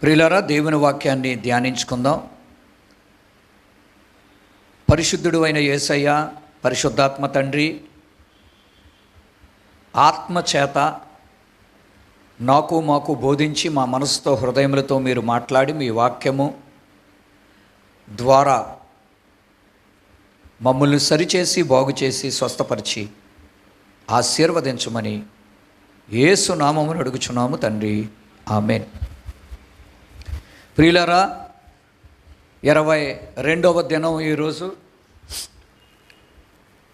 ప్రియులారా, దేవుని వాక్యాన్ని ధ్యానించుకుందాం. పరిశుద్ధుడు అయిన యేసయ్య, పరిశుద్ధాత్మ తండ్రి ఆత్మ చేత మాకు బోధించి మా మనసుతో హృదయములతో మీరు మాట్లాడి మీ వాక్యము ద్వారా మమ్మల్ని సరిచేసి బాగుచేసి స్వస్థపరిచి ఆశీర్వదించమని యేసు నామమును అడుగుచున్నాము తండ్రి, ఆమేన్. ప్రియులారా, 22వ దినం ఈరోజు.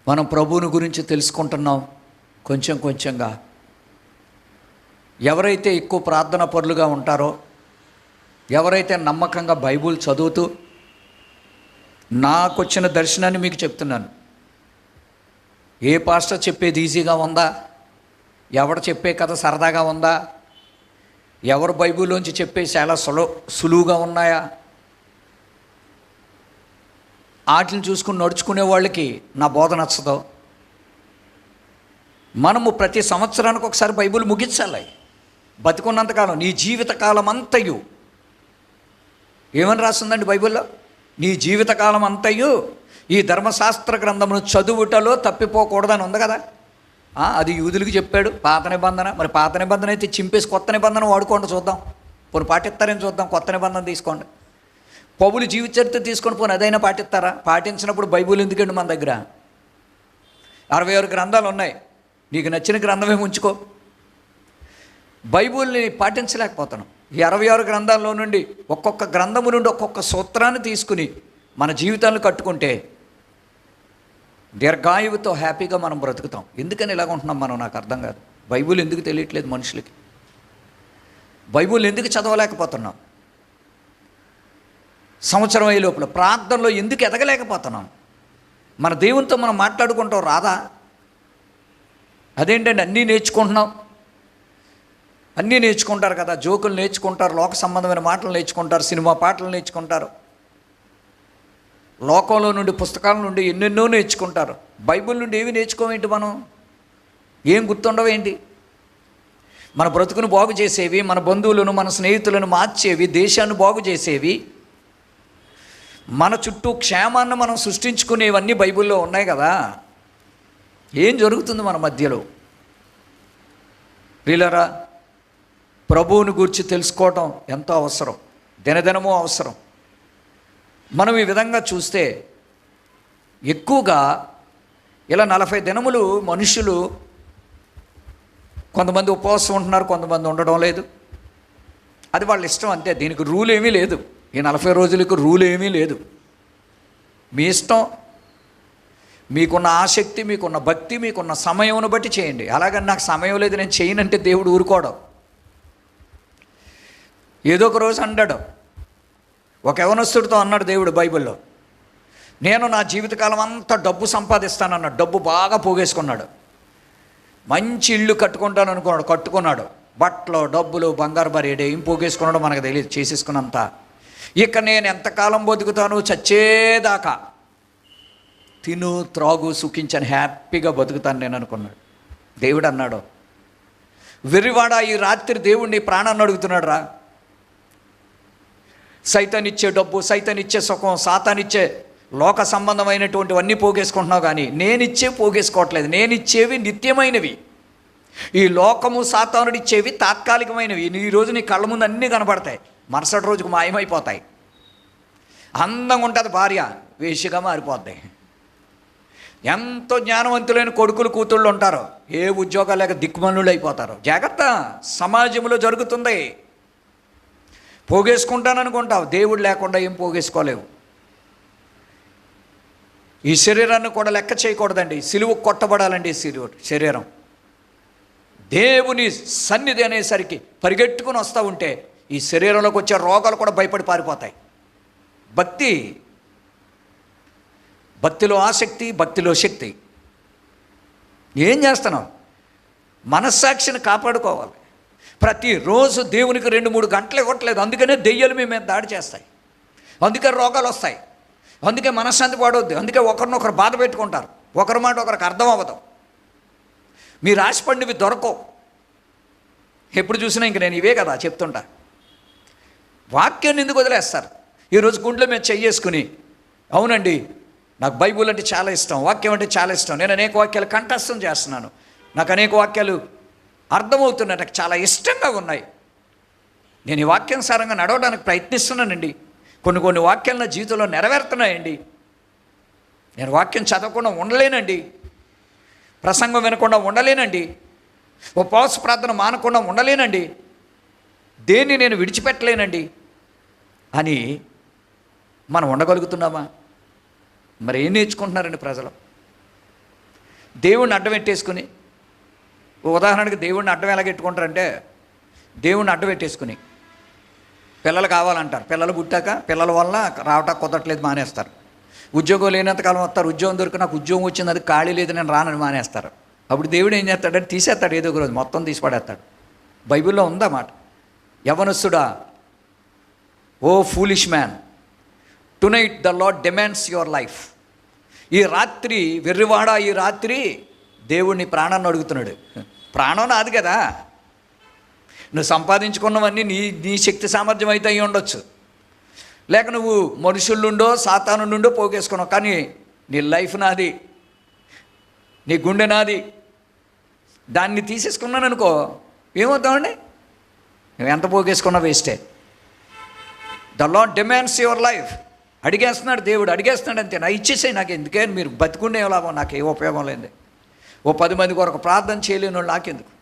మనం ప్రభువుని గురించి తెలుసుకుంటున్నాం కొంచెంగా. ఎవరైతే ఎక్కువ ప్రార్థన పరులుగా ఉంటారో, ఎవరైతే నమ్మకంగా బైబుల్ చదువుతూ, నాకు వచ్చిన దర్శనాన్ని మీకు చెప్తున్నాను. ఏ పాస్టర్ చెప్పేది ఈజీగా ఉందా? ఎవడు చెప్పే కథ సరదాగా ఉందా? ఎవరు బైబిల్లోంచి చెప్పే చాలా సులువుగా ఉన్నాయా? వాటిని చూసుకుని నడుచుకునే వాళ్ళకి నా బోధ నచ్చదు. మనము ప్రతి సంవత్సరానికి ఒకసారి బైబిల్ ముగించాలి. బతికున్నంతకాలం, నీ జీవితకాలం అంతయు. ఏమని రాస్తుందండి బైబిల్లో? నీ జీవితకాలం అంతయు ఈ ధర్మశాస్త్ర గ్రంథమును చదువుటలో తప్పిపోకూడదని ఉంది కదా. అది యూదులకు చెప్పాడు, పాత నిబంధన. మరి పాత నిబంధన అయితే చింపేసి కొత్త నిబంధన వాడుకోండి, చూద్దాం. పోనీ పాటిస్తారని చూద్దాం. కొత్త నిబంధన తీసుకోండి. పౌలు జీవిత చరిత్ర తీసుకొని పోనీ అదైనా పాటిస్తారా? పాటించినప్పుడు బైబిల్ ఎందుకండి మన దగ్గర? 66 గ్రంథాలు ఉన్నాయి. నీకు నచ్చిన గ్రంథమే ఉంచుకో. బైబిల్ని పాటించలేకపోతున్నాం. ఈ 66 గ్రంథాల్లో నుండి ఒక్కొక్క గ్రంథము నుండి ఒక్కొక్క సూత్రాన్ని తీసుకుని మన జీవితాలను కట్టుకుంటే దీర్ఘాయువుతో హ్యాపీగా మనం బ్రతుకుతాం. ఎందుకని ఇలాగ ఉంటున్నాం మనం? నాకు అర్థం కాదు. బైబిల్ ఎందుకు తెలియట్లేదు మనుషులకి? బైబిల్ ఎందుకు చదవలేకపోతున్నాం? సంవత్సరం అయ్యే లోపల ప్రార్థనలో ఎందుకు ఎదగలేకపోతున్నాం? మన దేవునితో మనం మాట్లాడుకుంటాం రాదా? అదేంటండి అన్నీ నేర్చుకుంటున్నాం. అన్నీ నేర్చుకుంటారు కదా, జోకులు నేర్చుకుంటారు, లోక సంబంధమైన మాటలు నేర్చుకుంటారు, సినిమా పాటలు నేర్చుకుంటారు, లోకంలో నుండి పుస్తకాల నుండి ఎన్నెన్నో నేర్చుకుంటారు. బైబిల్ నుండి ఏవి నేర్చుకోవేంటి? మనం ఏం గుర్తుండవేంటి? మన బ్రతుకును బాగు చేసేవి, మన బంధువులను మన స్నేహితులను మార్చేవి, దేశాన్ని బాగు చేసేవి, మన చుట్టూ క్షేమాన్ని మనం సృష్టించుకునేవన్నీ బైబిల్లో ఉన్నాయి కదా. ఏం జరుగుతుంది మన మధ్యలో? ప్రియులారా, ప్రభువుని గురించి తెలుసుకోవటం ఎంతో అవసరం, దినదినమూ అవసరం. మనం ఈ విధంగా చూస్తే ఎక్కువగా ఇలా 40 దినములు మనుషులు, కొంతమంది ఉపవాసం ఉంటున్నారు, కొంతమంది ఉండడం లేదు. అది వాళ్ళ ఇష్టం, అంతే. దీనికి రూల్ ఏమీ లేదు. ఈ 40 రోజులకు రూల్ ఏమీ లేదు. మీ ఇష్టం. మీకున్న ఆసక్తి, మీకున్న భక్తి, మీకున్న సమయంను బట్టి చేయండి. అలాగని నాకు సమయం లేదు నేను చేయనంటే దేవుడు ఊరుకోవడం. ఏదో ఒక రోజు అంటాడు. ఒక యవనస్తుడితో అన్నాడు దేవుడు బైబిల్లో, నేను నా జీవితకాలం అంతా డబ్బు సంపాదిస్తానన్నాడు. డబ్బు బాగా పోగేసుకున్నాడు. మంచి ఇల్లు కట్టుకుంటాను అనుకున్నాడు, కట్టుకున్నాడు. బట్టలు, డబ్బులు, బంగారు బరేడే ఏం పోగేసుకున్నాడో మనకు తెలియదు, చేసేసుకున్నంత. ఇక నేను ఎంతకాలం బతుకుతాను? చచ్చేదాకా తిను త్రాగు సుఖించని హ్యాపీగా బతుకుతాను నేను అనుకున్నాడు. దేవుడు అన్నాడు, వెర్రివాడా, ఈ రాత్రి దేవుడిని ప్రాణాన్ని అడుగుతున్నాడు రా. సైతానిచ్చే డబ్బు, సైతానిచ్చే సుఖం, సాతానిచ్చే లోక సంబంధమైనటువంటివన్నీ పోగేసుకుంటున్నావు, కానీ నేనిచ్చే పోగేసుకోవట్లేదు. నేనిచ్చేవి నిత్యమైనవి. ఈ లోకము సాతానుడిచ్చేవి తాత్కాలికమైనవి. ఈరోజు నీ కళ్ళ ముందు అన్నీ కనబడతాయి, మరుసటి రోజుకు మాయమైపోతాయి. అందంగా ఉంటుంది భార్య, వేషగా మారిపోద్ది. ఎంతో జ్ఞానవంతులైన కొడుకులు కూతుళ్ళు ఉంటారు, ఏ ఉద్యోగాలు లేక దిక్కుమల్లుళ్ళు అయిపోతారు. జాగ్రత్త, సమాజంలో జరుగుతుంది. పోగేసుకుంటాననుకుంటావు, దేవుడు లేకుండా ఏం పోగేసుకోలేవు. ఈ శరీరాన్ని కూడా లెక్క చేయకూడదండి. సిలువ కొట్టబడాలండి శరీరం. దేవుని సన్నిధి అనేసరికి పరిగెట్టుకుని వస్తూ ఉంటే ఈ శరీరంలోకి వచ్చే రోగాలు కూడా భయపడి పారిపోతాయి. భక్తిలో ఆసక్తి, భక్తిలో శక్తి. ఏం చేస్తున్నాం? మనస్సాక్షిని కాపాడుకోవాలి. ప్రతిరోజు దేవునికి 2-3 గంటలు ఇవ్వట్లేదు. అందుకనే దెయ్యాలు మీ మీద దాడి చేస్తాయి, అందుకే రోగాలు వస్తాయి, అందుకే మనశ్శాంతి పడవద్దు, అందుకే ఒకరినొకరు బాధ పెట్టుకుంటారు, ఒకరి మాట ఒకరికి అర్థం అవ్వదు. మీరు ఆశపడినవి దొరకవు. ఎప్పుడు చూసినా ఇంక నేను ఇవే కదా చెప్తుంటా. వాక్యాన్ని ఎందుకు వదిలేస్తారు? ఈరోజు గుండెల మీద చెయ్యేసుకుని, అవునండి నాకు బైబుల్ అంటే చాలా ఇష్టం, వాక్యం అంటే చాలా ఇష్టం, నేను అనేక వాక్యాలు కంఠస్థం చేస్తున్నాను, నాకు అనేక వాక్యాలు అర్థమవుతున్నాయి, నాకు చాలా ఇష్టంగా ఉన్నాయి, నేను ఈ వాక్యానుసారంగా నడవడానికి ప్రయత్నిస్తున్నానండి, కొన్ని వాక్యాలు నా జీవితంలో నెరవేరుతున్నాయండి, నేను వాక్యం చదవకుండా ఉండలేనండి, ప్రసంగం వినకుండా ఉండలేనండి, ఉపవాస ప్రార్థన మానకుండా ఉండలేనండి, దేన్ని నేను విడిచిపెట్టలేనండి అని మనం ఉండగలుగుతున్నామా? మరి ఏం నేర్చుకుంటున్నారండి ప్రజలు? దేవుణ్ణి అడ్డం పెట్టేసుకుని, ఉదాహరణకి దేవుణ్ణి అడ్డం ఎలా పెట్టుకుంటారంటే, దేవుణ్ణి అడ్డం పెట్టేసుకుని పిల్లలు కావాలంటారు, పిల్లలు పుట్టాక పిల్లల వల్ల రావటం కుదరట్లేదు మానేస్తారు, ఉద్యోగం లేనంతకాలం వస్తారు, ఉద్యోగం దొరికి నాకు ఉద్యోగం వచ్చింది, అది ఖాళీ లేదు నేను రానని మానేస్తారు. అప్పుడు దేవుడు ఏం చేస్తాడంటే తీసేస్తాడు, ఏదో ఒక రోజు మొత్తం తీసి పడేస్తాడు. బైబిల్లో ఉందన్నమాట. యవనస్తుడా, O foolish man, tonight the Lord demands your life. ఈ రాత్రి వెర్రివాడా, ఈ రాత్రి దేవుడిని ప్రాణాన్ని అడుగుతున్నాడు. ప్రాణం నాది కదా, నువ్వు సంపాదించుకున్నవన్నీ నీ శక్తి సామర్థ్యం అయితే అయ్యి ఉండొచ్చు, లేక నువ్వు మనుషులుండో సాతాను నుండో పోగేసుకున్నావు, కానీ నీ లైఫ్ నాది, నీ గుండె నాది. దాన్ని తీసేసుకున్నాను అనుకో, ఏమవుతామండి? నువ్వు ఎంత పోగేసుకున్నా వేస్టే. The Lord demands your life. అడిగేస్తున్నాడు దేవుడు, అడిగేస్తున్నాడు అంతే. నా ఇచ్చేసాయి, నాకు ఎందుకే, మీరు బతికుండే లాభం, నాకు ఏ ఉపయోగం లేదు. ఓ 10 మంది కొరకు ప్రార్థన చేయలేని వాళ్ళు నాకెందుకు?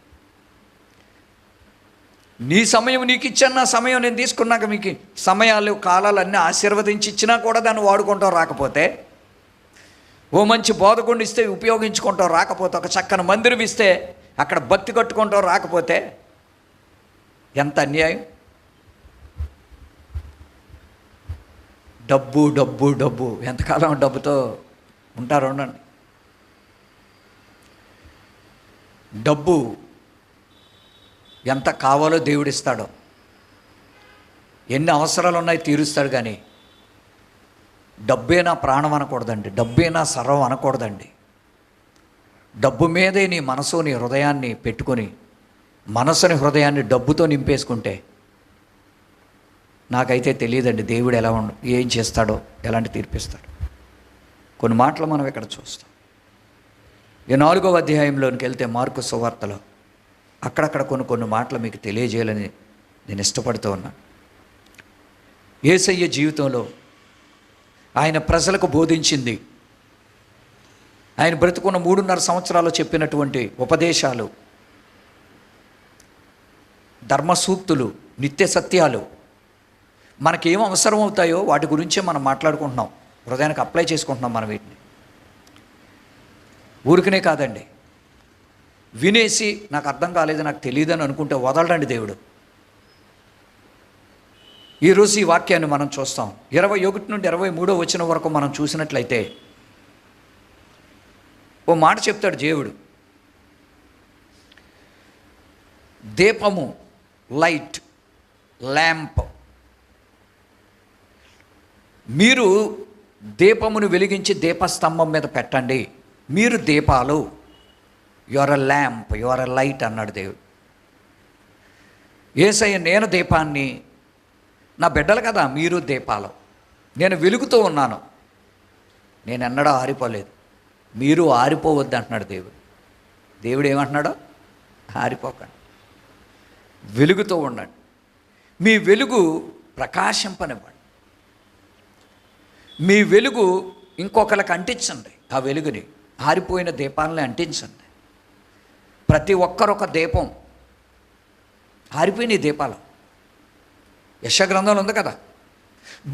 నీ సమయం నీకు ఇచ్చాను, నా సమయం నేను తీసుకున్నాక మీకు సమయాలు కాలాలు అన్నీ ఆశీర్వదించి ఇచ్చినా కూడా దాన్ని వాడుకుంటాం రాకపోతే, ఓ మంచి బోధకుడిని ఇస్తే ఉపయోగించుకుంటాం రాకపోతే, ఒక చక్కని మందిరం ఇస్తే అక్కడ భక్తి కట్టుకుంటాం రాకపోతే, ఎంత అన్యాయం. డబ్బు డబ్బు డబ్బు, ఎంతకాలం డబ్బుతో ఉంటారు? ఉండండి. డబ్బు ఎంత కావాలో దేవుడు ఇస్తాడో, ఎన్ని అవసరాలు ఉన్నాయి తీరుస్తాడు, కానీ డబ్బే నా ప్రాణం అనకూడదండి, డబ్బే నా సర్వం అనకూడదండి. డబ్బు మీదే నీ మనసు నీ హృదయాన్ని పెట్టుకొని, మనసుని హృదయాన్ని డబ్బుతో నింపేసుకుంటే నాకైతే తెలియదండి దేవుడు ఎలా ఏం చేస్తాడో, ఎలాంటి తీర్పిస్తాడో. కొన్ని మాటలు మనం ఇక్కడ చూస్తాం. ఈ 4వ అధ్యాయంలోనికి వెళ్తే మార్కు సువార్తలో అక్కడక్కడ కొన్ని మాటలు మీకు తెలియజేయాలని నేను ఇష్టపడుతూ ఉన్నాను. యేసయ్య జీవితంలో ఆయన ప్రజలకు బోధించింది, ఆయన బ్రతుకున్న 3.5 సంవత్సరాలు చెప్పినటువంటి ఉపదేశాలు, ధర్మసూక్తులు, నిత్య సత్యాలు, మనకేం అవసరం అవుతాయో వాటి గురించే మనం మాట్లాడుకుంటున్నాం, హృదయానికి అప్లై చేసుకుంటున్నాం మనం వీటిని. ఊరికనే కాదండి, వినేసి నాకు అర్థం కాలేదు, నాకు తెలియదని అనుకుంటే వదలడండి దేవుడు. ఈరోజు ఈ వాక్యాన్ని మనం చూస్తాం. 21 నుండి 23వ వచనం వరకు మనం చూసినట్లయితే ఓ మాట చెప్తాడు దేవుడు. దీపము, లైట్, ల్యాంప్. మీరు దీపమును వెలిగించి దీపస్తంభం మీద పెట్టండి, మీరు దీపాలు, you are a lamp, you are a light అన్నాడు దేవుడు. యేసయ్య, నేను దీపాన్ని, నా బిడ్డలు కదా మీరు దీపాలు, నేను వెలుగుతూ ఉన్నాను, నేను ఎన్నడూ ఆరిపోలేదు, మీరు ఆరిపోవద్దు అంటున్నాడు దేవుడు. దేవుడు ఏమంటున్నాడో, ఆరిపోకండి, వెలుగుతూ ఉండండి, మీ వెలుగు ప్రకాశింపనివ్వండి, మీ వెలుగు ఇంకొకరికి అంటించండి, ఆ వెలుగుని ఆరిపోయిన దీపాలని అంటించండి. ప్రతి ఒక్కరొక దీపం. ఆరిపోయిన దీపాలు. యెషయా గ్రంథంలో ఉంది కదా,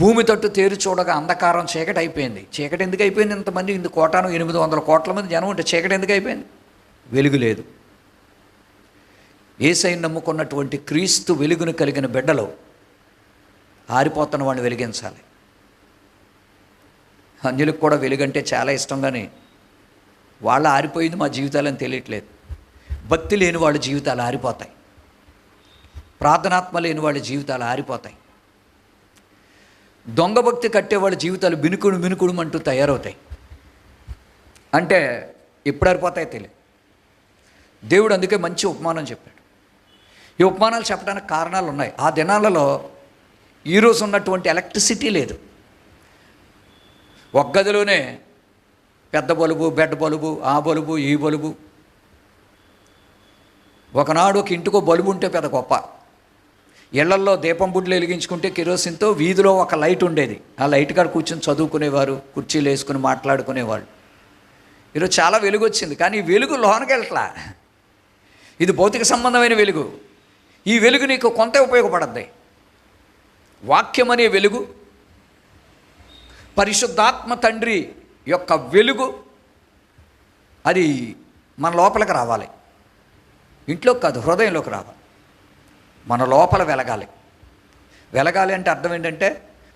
భూమి తట్టు తేరి చూడగా అంధకారం చీకటి అయిపోయింది. చీకటి ఎందుకు అయిపోయింది? ఇంతమంది 800 కోట్ల మంది జనం ఉంటే చీకటి ఎందుకు అయిపోయింది? వెలుగు లేదు. యేసయ్యను నమ్ముకున్నటువంటి క్రీస్తు వెలుగును కలిగిన బిడ్డలు ఆరిపోతున్న వాడిని వెలిగించాలి. అన్యులకు కూడా వెలుగంటే చాలా ఇష్టం, కానీ వాళ్ళ ఆరిపోయింది మా జీవితాలని తెలియట్లేదు. భక్తి లేని వాళ్ళ జీవితాలు ఆరిపోతాయి, ప్రార్థనాత్మ లేని వాళ్ళ జీవితాలు ఆరిపోతాయి, దొంగ భక్తి కట్టే వాళ్ళ జీవితాలు మినుకుడు అంటూ తయారవుతాయి. అంటే ఎప్పుడు ఆరిపోతాయో తెలియదు. దేవుడు అందుకే మంచి ఉపమానం చెప్పాడు. ఈ ఉపమానాలు చెప్పడానికి కారణాలు ఉన్నాయి. ఆ దినాలలో ఈరోజు ఉన్నటువంటి ఎలక్ట్రిసిటీ లేదు. ఒక గదిలోనే పెద్ద బలుబు, బెడ్ బలుబు, ఆ బలుబు, ఈ బలుబు. ఒకనాడు ఒక ఇంటికో బలుబు ఉంటే పెద్ద గొప్ప. ఇళ్లల్లో దీపం బుడ్లు వెలిగించుకుంటే కిరోసిన్తో వీధిలో ఒక లైట్ ఉండేది. ఆ లైట్ కాడ కూర్చొని చదువుకునేవారు, కుర్చీలు వేసుకుని మాట్లాడుకునేవాళ్ళు. ఈరోజు చాలా వెలుగు వచ్చింది, కానీ ఈ వెలుగు లోనకి వెళ్ళట్లా. ఇది భౌతిక సంబంధమైన వెలుగు. ఈ వెలుగు నీకు కొంత ఉపయోగపడద్ది. వాక్యం అనే వెలుగు, పరిశుద్ధాత్మ తండ్రి యొక్క వెలుగు, అది మన లోపలికి రావాలి. ఇంట్లోకి కాదు, హృదయంలోకి రావాలి. మన లోపల వెలగాలి. వెలగాలి అంటే అర్థం ఏంటంటే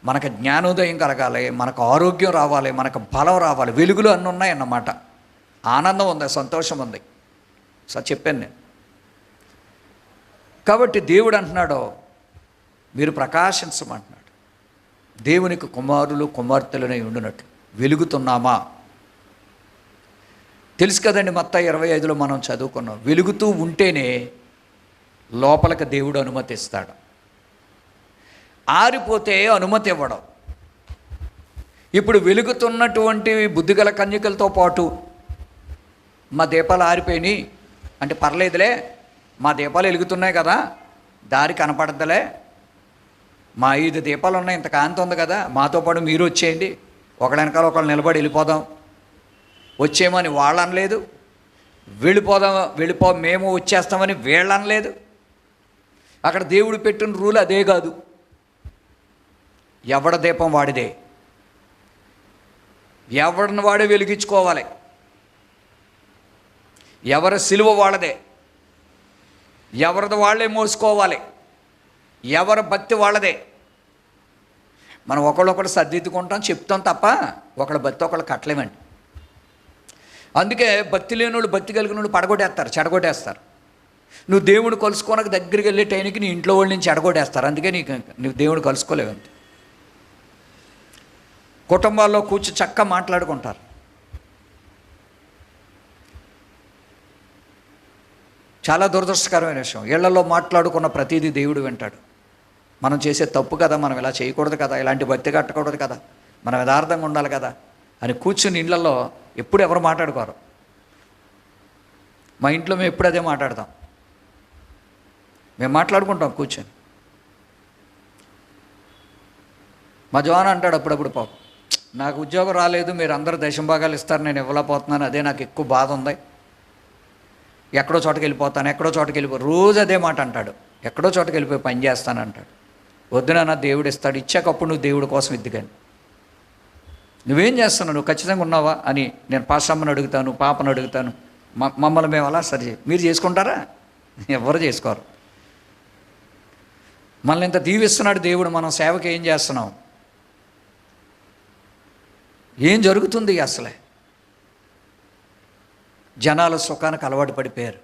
మనకు జ్ఞానోదయం కలగాలి, మనకు ఆరోగ్యం రావాలి, మనకు బలం రావాలి. వెలుగులు అన్నీ ఉన్నాయన్నమాట. ఆనందం ఉంది, సంతోషం ఉంది. చెప్పాను నేను. కాబట్టి దేవుడు అంటున్నాడు, మీరు ప్రకాశించమంటున్నాడు. దేవునికి కుమారులు కుమార్తెలనే ఉండునట్లు వెలుగుతున్నామా? తెలుసు కదండి, మత్తయి 25లో మనం చదువుకున్నాం. వెలుగుతూ ఉంటేనే లోపలికి దేవుడు అనుమతిస్తాడు. ఆరిపోతే అనుమతి ఇవ్వడం. ఇప్పుడు వెలుగుతున్నటువంటి బుద్ధిగల కన్యకలతో పాటు మా దీపాలు ఆరిపోయినాయి అంటే పర్లేదులే, మా దీపాలు వెలుగుతున్నాయి కదా, దారి కనపడద్దులే, మా 5 దీపాలు ఉన్నాయి, ఇంత కాంతి ఉంది కదా, మాతో పాటు మీరు వచ్చేయండి, ఒకళ్ళ వెనకాల ఒకళ్ళు నిలబడి వెళ్ళిపోదాం, వచ్చేయమని వాళ్ళు అనలేదు, మేము వచ్చేస్తామని వీళ్ళు అనలేదు. అక్కడ దేవుడు పెట్టిన రూల్ అదే కాదు. ఎవడ దీపం వాడిదే, ఎవడిని వాడే వెలిగించుకోవాలి, ఎవరి సిలువ వాళ్ళదే, ఎవరిది వాళ్ళే మోసుకోవాలి, ఎవరి భక్తి వాళ్ళదే. మనం ఒకళ్ళొకళ్ళు సర్దిద్దుకుంటాం, చెప్తాం తప్ప ఒకళ్ళ భక్తి ఒకళ్ళు కట్టలేమండి. అందుకే భక్తి లేని వాళ్ళు, భక్తి కలిగిన వాళ్ళు పడగొట్టేస్తారు, చెడగొట్టేస్తారు. నువ్వు దేవుడు కలుసుకోనకు దగ్గరికి వెళ్ళే టైంకి నీ ఇంట్లో వాళ్ళ నుంచి చెడగొట్టేస్తారు. అందుకే నువ్వు దేవుడు కలుసుకోలేవండి. కుటుంబాల్లో కూర్చొని చక్కగా మాట్లాడుకుంటారు. చాలా దురదృష్టకరమైన విషయం. ఇళ్లలో మాట్లాడుకున్న ప్రతిదీ దేవుడు వింటాడు. మనం చేసే తప్పు కదా, మనం ఇలా చేయకూడదు కదా, ఇలాంటి భక్తి కట్టకూడదు కదా, మనం యథార్థంగా ఉండాలి కదా అని కూర్చుని ఇళ్లలో ఎప్పుడు ఎవరు మాట్లాడుకోరు. మా ఇంట్లో మేము ఎప్పుడు అదే మాట్లాడతాం. మేము మాట్లాడుకుంటాం కూర్చొని. మా జవాన్ అంటాడు అప్పుడప్పుడు, పాపం నాకు ఉద్యోగం రాలేదు, మీరు అందరూ దశంభాగాలు ఇస్తారు, నేను ఇవ్వలేకపోతున్నాను, అదే నాకు ఎక్కువ బాధ ఉంది, ఎక్కడో చోటకి వెళ్ళిపోతాను, ఎక్కడో చోటకి వెళ్ళిపో, రోజు అదే మాట అంటాడు. ఎక్కడో చోటకి వెళ్ళిపోయి పని చేస్తాను అంటాడు. వద్దునా, దేవుడు ఇస్తాడు, ఇచ్చాకప్పుడు నువ్వు దేవుడి కోసం ఇద్దు. కానీ నువ్వేం చేస్తున్నావు, నువ్వు ఖచ్చితంగా ఉన్నావా అని నేను పాస్టమ్మని అడుగుతాను, పాపను అడుగుతాను. మమ్మల్ని మేము అలా సరి మీరు చేసుకుంటారా? ఎవరు చేసుకోరు. మనల్ని ఇంత దీవిస్తున్నాడు దేవుడు, మనం సేవకి ఏం చేస్తున్నాం? ఏం జరుగుతుంది అసలే? జనాలు సుఖానికి అలవాటు పడిపోయారు.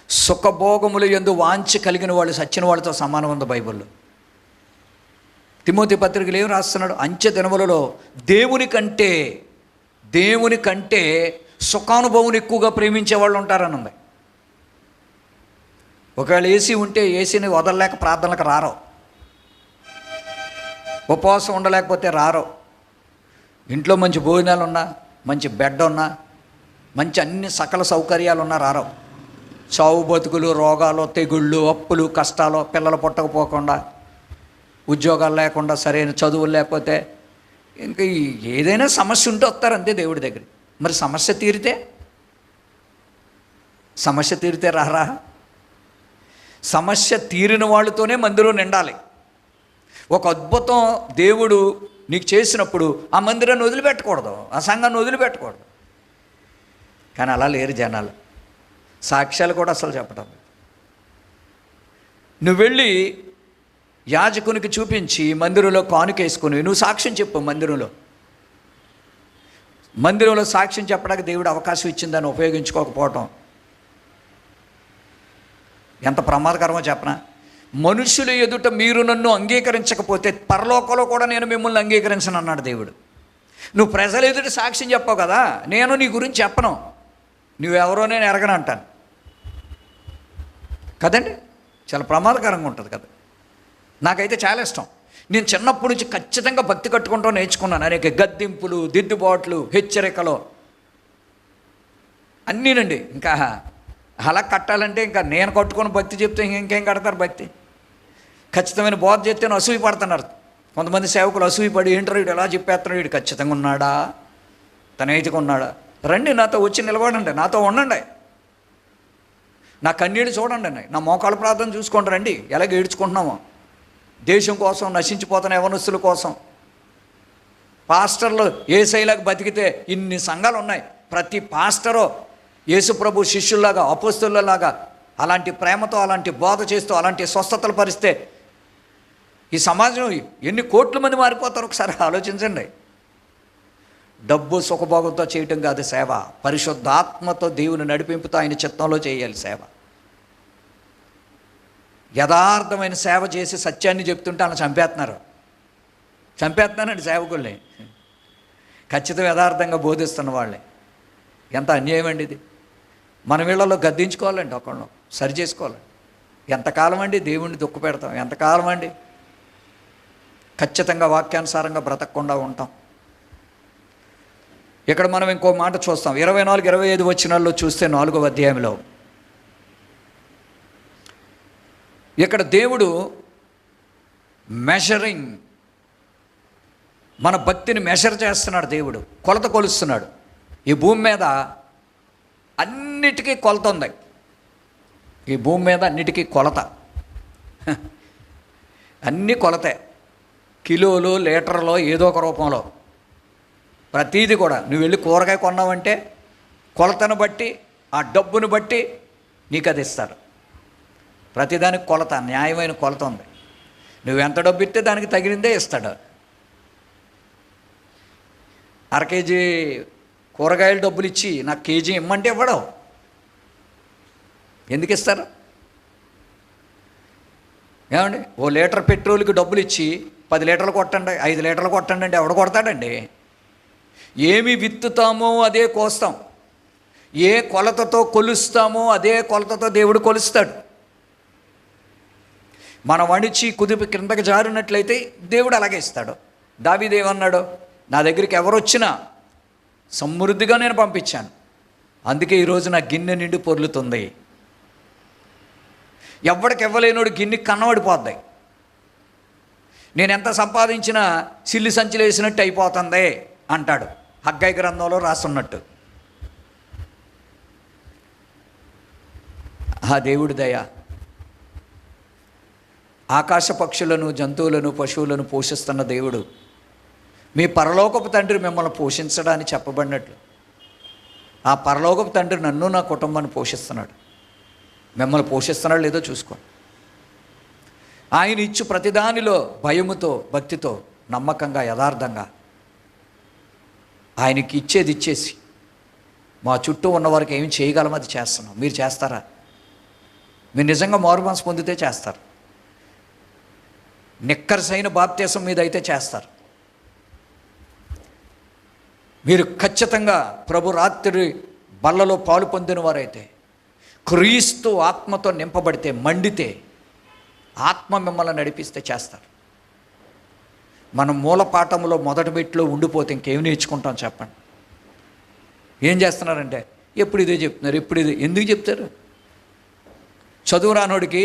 సుఖభోగములు యందు వాంఛ కలిగిన వాళ్ళు సచ్చిన వాళ్ళతో సమానం ఉంది బైబిల్లో. తిమోతి పత్రికలు ఏం రాస్తున్నాడు? అంచె దినములలో దేవుని కంటే సుఖానుభవం ఎక్కువగా ప్రేమించే వాళ్ళు ఉంటారని ఉంది. ఒకవేళ ఏసీ ఉంటే ఏసీని వదలలేక ప్రార్థనలకు రారో, ఉపవాసం ఉండలేకపోతే రారో, ఇంట్లో మంచి భోజనాలు ఉన్నా, మంచి బెడ్ ఉన్నా, మంచి అన్ని సకల సౌకర్యాలు ఉన్నా రారో. చావు బతుకులు, రోగాలు, తెగుళ్ళు, అప్పులు, కష్టాలు, పిల్లలు పుట్టకపోకుండా, ఉద్యోగాలు లేకుండా, సరైన చదువులు లేకపోతే, ఇంకా ఏదైనా సమస్య ఉంటే వస్తారు అంతే దేవుడి దగ్గర. మరి సమస్య తీరితే రారా? సమస్య తీరిన వాళ్ళతోనే మందిరం నిండాలి. ఒక అద్భుతం దేవుడు నీకు చేసినప్పుడు ఆ మందిరాన్ని వదిలిపెట్టకూడదు, ఆ సంఘాన్ని వదిలిపెట్టకూడదు. కానీ అలా లేరు జనాలు. సాక్ష్యాలు కూడా అసలు చెప్పడం. నువ్వు వెళ్ళి యాజకునికి చూపించి మందిరంలో కానుకేసుకుని నువ్వు సాక్ష్యం చెప్పు. మందిరంలో సాక్ష్యం చెప్పడానికి దేవుడు అవకాశం ఇచ్చిందని ఉపయోగించుకోకపోవటం ఎంత ప్రమాదకరమో చెప్పనా? మనుషుల ఎదుట మీరు నన్ను అంగీకరించకపోతే పరలోకంలో కూడా నేను మిమ్మల్ని అంగీకరించను అన్నాడు దేవుడు. నువ్వు ప్రజల ఎదుట సాక్ష్యం చెప్పావు కదా, నేను నీ గురించి చెప్పను, నువ్వెవరో నేను ఎరగను అంటాను కదండి. చాలా ప్రమాదకరంగా ఉంటుంది కదా. నాకైతే చాలా ఇష్టం. నేను చిన్నప్పటి నుంచి ఖచ్చితంగా భక్తి కట్టుకుంటూ నేర్చుకున్నాను. అనేక గద్దింపులు, దిద్దుబాట్లు, హెచ్చరికలు అన్నీనండి. ఇంకా అలా కట్టాలంటే ఇంకా నేను కట్టుకుని భక్తి చెప్తే ఇంకేం కడతారు భక్తి? ఖచ్చితమైన బోధ చెప్తే అసూయ పడుతున్నారు కొంతమంది సేవకులు. అసూయపడి ఏంటారు వీడు ఎలా చెప్పేస్తున్నాడు, వీడు ఖచ్చితంగా ఉన్నాడా, తన నైతిగా ఉన్నాడా? రండి నాతో వచ్చి నిలబడండి, నాతో ఉండండి, నా కన్నీళ్ళు చూడండి, నా మోకాళ్ళ ప్రార్థన చూసుకోండి, రండి ఎలాగ ఏడ్చుకుంటున్నామో దేశం కోసం, నశించిపోతున్న యవనస్తుల కోసం. పాస్టర్లు యేసయ్యలాగా బతికితే ఇన్ని సంఘాలు ఉన్నాయి. ప్రతి పాస్టరో యేసుప్రభు శిష్యుల్లాగా, అపోస్తలులాగా అలాంటి ప్రేమతో, అలాంటి బోధ చేస్తూ, అలాంటి స్వస్థతలు పరిస్తే ఈ సమాజం ఎన్ని కోట్ల మంది మారిపోతారు ఒకసారి ఆలోచించండి. డబ్బు సుఖభోగంతో చేయటం కాదు సేవ, పరిశుద్ధాత్మతో దేవుని నడిపింపుతో ఆయన చిత్తంలో చేయాలి సేవ. యథార్థమైన సేవ చేసి సత్యాన్ని చెప్తుంటే అలా చంపేస్తున్నానండి సేవకుల్ని. ఖచ్చితంగా యథార్థంగా బోధిస్తున్న వాళ్ళే. ఎంత అన్యాయం అండి ఇది. మన వీళ్ళలో గద్దించుకోవాలండి, ఒకళ్ళు సరి చేసుకోవాలండి. ఎంతకాలం అండి దేవుణ్ణి దుఃఖ పెడతాం? ఎంతకాలం అండి ఖచ్చితంగా వాక్యానుసారంగా బ్రతకకుండా ఉంటాం? ఇక్కడ మనం ఇంకో మాట చూస్తాం. 24, 25 వచనాల్లో చూస్తే 4వ అధ్యాయంలో ఇక్కడ దేవుడు మెజరింగ్, మన భక్తిని మెజర్ చేస్తున్నాడు. దేవుడు కొలత కొలుస్తున్నాడు. ఈ భూమి మీద అన్నిటికీ కొలత ఉంది. ఈ భూమి మీద అన్నిటికీ కొలత, అన్నీ కొలతే. కిలోలు, లీటర్లో, ఏదో ఒక రూపంలో ప్రతీది కూడా. నువ్వు వెళ్ళి కూరగాయ కొన్నావంటే కొలతను బట్టి, ఆ డబ్బును బట్టి నీకు అది ఇస్తారు. ప్రతిదానికి కొలత, న్యాయమైన కొలత ఉంది. నువ్వు ఎంత డబ్బు ఇస్తే దానికి తగిలిందే ఇస్తాడు. అర కేజీ కూరగాయల డబ్బులు ఇచ్చి నాకు కేజీ ఇమ్మంటే ఇవ్వడం. ఎందుకు ఇస్తారు? ఏమండి, ఓ లీటర్ పెట్రోల్కి డబ్బులు ఇచ్చి 10 లీటర్లు కొట్టండి, 5 లీటర్లు కొట్టండి అంటే ఎవడు కొడతాడండి? ఏమి విత్తుతామో అదే కోస్తాం. ఏ కొలతతో కొలుస్తామో అదే కొలతతో దేవుడు కొలుస్తాడు. మనం వణిచి కుదిపి కిందకి జారినట్లయితే దేవుడు అలాగే ఇస్తాడు. దావీదు ఏమన్నాడు? నా దగ్గరికి ఎవరు వచ్చినా సమృద్ధిగా నేను పంపించాను, అందుకే ఈరోజు నా గిన్నె నిండి పొర్లుతుంది. ఎవడికి ఇవ్వలేనోడు గిన్నె కన్నబడిపోద్ది. నేను ఎంత సంపాదించినా సిల్లి సంచులు వేసినట్టు అయిపోతుంది అంటాడు, హగ్గయి గ్రంథంలో రాస్తున్నట్టు. ఆ దేవుడి దయ. ఆకాశ పక్షులను, జంతువులను, పశువులను పోషిస్తున్న దేవుడు మీ పరలోకపు తండ్రి మిమ్మల్ని పోషించడానికి చెప్పబడినట్లు ఆ పరలోకపు తండ్రి నన్ను, నా కుటుంబాన్ని పోషిస్తున్నాడు. మిమ్మల్ని పోషిస్తున్నాడు లేదో చూసుకో. ఆయన ఇచ్చు ప్రతిదానిలో భయముతో, భక్తితో, నమ్మకంగా, యథార్థంగా ఆయనకి ఇచ్చేది ఇచ్చేసి మా చుట్టూ ఉన్నవారికి ఏమి చేయగలం అది చేస్తున్నాం. మీరు చేస్తారా? మీరు నిజంగా మారుమనసు పొందితే చేస్తారు. నిక్కరసైన బాప్తీసం మీద అయితే చేస్తారు. మీరు ఖచ్చితంగా ప్రభు రాత్రి బల్లలో పాలు పొందిన వారైతే, క్రీస్తు ఆత్మతో నింపబడితే, మండితే, ఆత్మ మిమ్మల్ని నడిపిస్తే చేస్తారు. మనం మూలపాఠంలో మొదటి మెట్లో ఉండిపోతే ఇంకేం నేర్చుకుంటాం చెప్పండి? ఏం చేస్తున్నారంటే ఎప్పుడు ఇదే చెప్తున్నారు, ఎప్పుడు ఇదే. ఎందుకు చెప్తారు? చదువు రానోడికి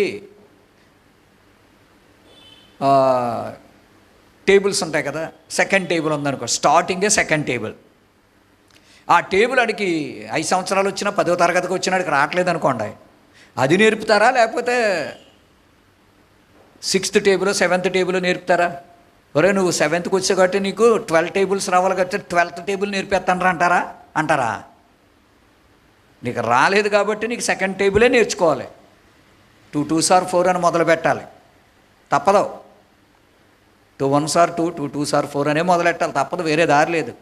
టేబుల్స్ ఉంటాయి కదా, సెకండ్ టేబుల్ ఉందనుకో, స్టార్టింగే సెకండ్ టేబుల్. ఆ టేబుల్ అడిగి 5 సంవత్సరాలు వచ్చినా 10వ తరగతికి వచ్చినాడికి రావట్లేదు అనుకోండి, అది నేర్పుతారా? లేకపోతే 6th టేబుల్ 7th టేబుల్ నేర్పుతారా? ఒరే నువ్వు 7th వచ్చే కాబట్టి నీకు 12 టేబుల్స్ రావాలి కాబట్టి 12th టేబుల్ నేర్పేస్తానరా అంటారా? నీకు రాలేదు కాబట్టి నీకు సెకండ్ టేబులే నేర్చుకోవాలి. 2 2s are 4 అని మొదలు పెట్టాలి, తప్పదు. 2 1s are 2, 2 2s are 4 అనే మొదలెట్టాలి, తప్పదు, వేరే దారి లేదు.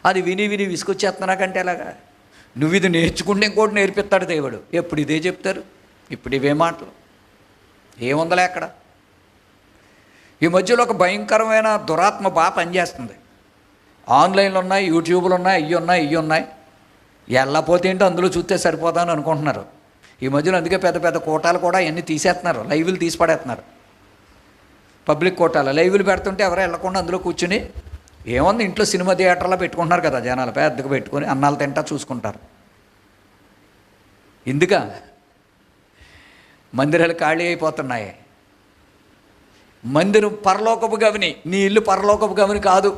అది విని విని విసుకొచ్చేస్తున్నాకంటే ఎలాగా? నువ్వు ఇది నేర్చుకుంటే ఇంకోటి నేర్పిస్తాడు దేవుడు. ఎప్పుడు ఇదే చెప్తారు, ఇప్పుడు ఇవే మాటలు. ఏముందలే అక్కడ. ఈ మధ్యలో ఒక భయంకరమైన దురాత్మ బాగా పనిచేస్తుంది. ఆన్లైన్లు ఉన్నాయి, యూట్యూబ్లు ఉన్నాయి, ఇవి ఉన్నాయి. వెళ్ళపోతే ఏంటో అందులో చూస్తే సరిపోతాను అనుకుంటున్నారు. ఈ మధ్యలో అందుకే పెద్ద పెద్ద కోటాలు కూడా అన్నీ తీసేస్తున్నారు, లైవ్లు తీసి పడేస్తున్నారు. పబ్లిక్ కోటాలో లైవ్లు పెడుతుంటే ఎవరో వెళ్ళకుండా అందులో కూర్చుని ఏముంది, ఇంట్లో సినిమా థియేటర్లో పెట్టుకుంటున్నారు కదా జనాలు, పెద్దగా పెట్టుకొని అన్నాలు తింటా చూసుకుంటారు. ఇందుక మందిరాలు ఖాళీ అయిపోతున్నాయి. మందిరం పరలోకపు గవిని, నీ ఇల్లు పరలోకపు గవిని కాదు.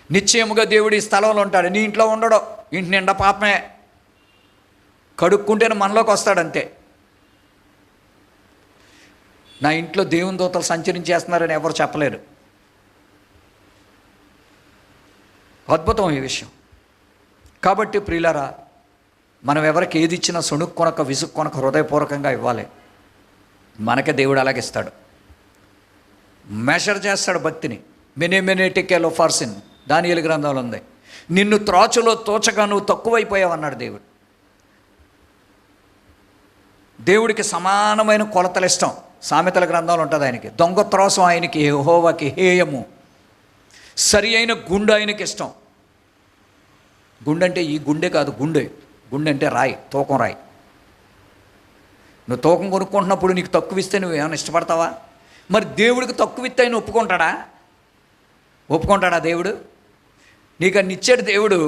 నిశ్చయముగా దేవుడు ఈ స్థలంలో ఉంటాడు, నీ ఇంట్లో ఉండడు. ఇంటి నిండా పాపమే, కడుక్కుంటేనే మనలోకి వస్తాడంతే. నా ఇంట్లో దేవుని దూతలు సంచరించేస్తున్నారని ఎవరు చెప్పలేరు. అద్భుతం ఈ విషయం. కాబట్టి ప్రియులారా, మనం ఎవరికి ఏది ఇచ్చినా సొణుక్కొనక విసుక్కొనక హృదయపూర్వకంగా ఇవ్వాలి. మనకే దేవుడు అలాగిస్తాడు, మెషర్ చేస్తాడు భక్తిని. మెనే టెకెలో ఫార్సిన్ దానియేలు గ్రంథంలో ఉంది. నిన్ను త్రాచులో తోచగా నువ్వు తక్కువైపోయావు అన్నాడు దేవుడు. దేవుడికి సమానమైన కొలతలు ఇష్టం. సామెతల గ్రంథంలో ఉంటుంది ఆయనకి. దొంగ త్రాసు ఆయనకి యెహోవాకి హేయము, సరి అయిన గుండె ఆయనకి ఇష్టం. గుండె అంటే ఈ గుండె కాదు, గుండె అంటే రాయి, తూకం రాయి. నువ్వు తూకం కొనుక్కుంటున్నప్పుడు నీకు తక్కువ ఇస్తే నువ్వు ఏమైనా ఇష్టపడతావా? మరి దేవుడికి తక్కువ ఇస్తే ఆయన ఒప్పుకుంటాడా దేవుడు? నీకు అన్ని ఇచ్చాడు దేవుడు.